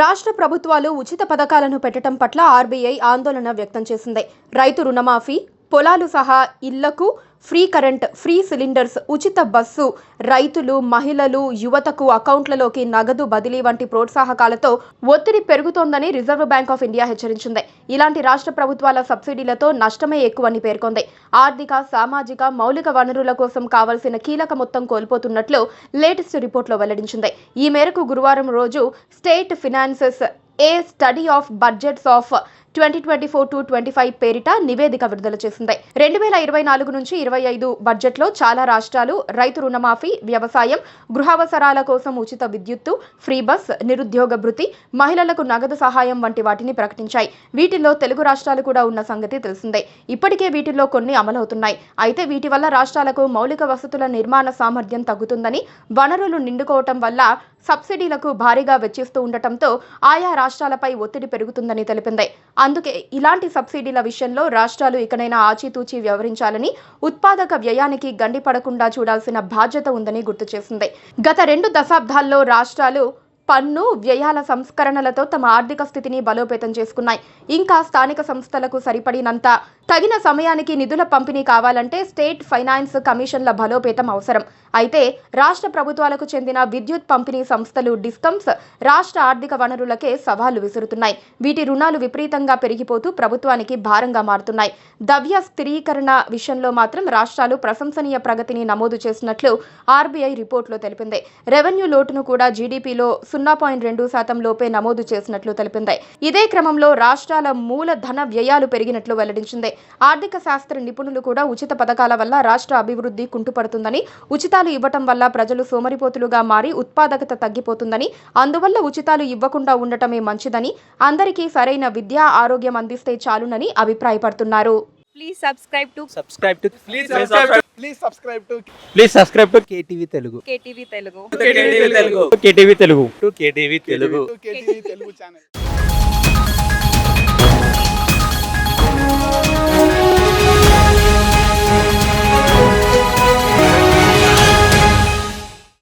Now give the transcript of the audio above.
రాష్ట్ర ప్రభుత్వాలు ఉచిత పథకాలను పెట్టడం పట్ల ఆర్బీఐ ఆందోళన వ్యక్తం చేసింది. రైతు రుణమాఫీ, పొలాలు సహా ఇళ్లకు ఫ్రీ కరెంట్, ఫ్రీ సిలిండర్స్, ఉచిత బస్సు, రైతులు, మహిళలు, యువతకు అకౌంట్లలోకి నగదు బదిలీ వంటి ప్రోత్సాహకాలతో ఒత్తిడి పెరుగుతోందని రిజర్వ్ బ్యాంక్ ఆఫ్ ఇండియా హెచ్చరించింది. ఇలాంటి రాష్ట్ర ప్రభుత్వాల సబ్సిడీలతో నష్టమే ఎక్కువని పేర్కొంది. ఆర్థిక, సామాజిక, మౌలిక వనరుల కోసం కావాల్సిన కీలక మొత్తం కోల్పోతున్నట్లు లేటెస్ట్ రిపోర్ట్లో వెల్లడించింది. ఈ మేరకు గురువారం రోజు state finances A study of budgets of 2024-25 పేరిట నివేదిక విడుదల చేసింది. 2024 నుంచి 25 బడ్జెట్లో చాలా రాష్ట్రాలు రైతు రుణమాఫీ, వ్యవసాయం, గృహావసరాల కోసం ఉచిత విద్యుత్తు, ఫ్రీ బస్, నిరుద్యోగ భృతి, మహిళలకు నగదు సహాయం వంటి వాటిని ప్రకటించాయి. వీటిల్లో తెలుగు రాష్ట్రాలు కూడా ఉన్న సంగతి తెలిసిందే. ఇప్పటికే వీటిల్లో కొన్ని అమలవుతున్నాయి. అయితే వీటి వల్ల రాష్ట్రాలకు మౌలిక వసతుల నిర్మాణ సామర్థ్యం తగ్గుతుందని, వనరులు నిండుకోవటం వల్ల సబ్సిడీలకు భారీగా వెచ్చిస్తూ ఉండటంతో ఆయా రాష్ట్రాలపై ఒత్తిడి పెరుగుతుందని తెలిపింది. అందుకే ఇలాంటి సబ్సిడీల విషయంలో రాష్ట్రాలు ఇకనైనా ఆచితూచి వ్యవహరించాలని, ఉత్పాదక వ్యయానికి గండి పడకుండా చూడాల్సిన బాధ్యత ఉందని గుర్తు చేసింది. గత 2 దశాబ్దాల్లో రాష్ట్రాలు పన్ను వ్యయాల సంస్కరణలతో తమ ఆర్థిక స్థితిని బలోపేతం చేసుకున్నాయి. ఇంకా స్థానిక సంస్థలకు సరిపడినంత తగిన సమయానికి నిధుల పంపిణీ కావాలంటే స్టేట్ ఫైనాన్స్ కమిషన్ల బలోపేతం అవసరం. అయితే రాష్ట్ర ప్రభుత్వాలకు చెందిన విద్యుత్ పంపిణీ సంస్థలు డిస్కమ్స్ రాష్ట్ర ఆర్థిక వనరులకే సవాళ్లు విసురుతున్నాయి. వీటి రుణాలు విపరీతంగా పెరిగిపోతూ ప్రభుత్వానికి భారంగా మారుతున్నాయి. ద్రవ్య స్థిరీకరణ విషయంలో మాత్రం రాష్ట్రాలు ప్రశంసనీయ ప్రగతిని నమోదు చేసినట్లు ఆర్బీఐ రిపోర్టులో తెలిపింది. రెవెన్యూ లోటును కూడా జీడీపీలో 0.2% లోపే నమోదు చేసినట్లు తెలిపింది. ఇదే క్రమంలో రాష్ట్రాల మూలధన వ్యయాలు పెరిగినట్లు వెల్లడించింది. ఆర్థిక శాస్త్ర నిపుణులు కూడా ఉచిత పథకాల వల్ల రాష్ట్ర అభివృద్ధి కుంటుపడుతుందని, ఉచితాలు ఇవ్వటం వల్ల ప్రజలు సోమరిపోతులుగా మారి ఉత్పాదకత తగ్గిపోతుందని, అందువల్ల ఉచితాలు ఇవ్వకుండా ఉండటమే మంచిదని, అందరికీ సరైన విద్య, ఆరోగ్యం అందిస్తే చాలునని అభిప్రాయపడుతున్నారు. Please subscribe to KTV Telugu. KTV Telugu. KTV Telugu. KTV Telugu channel.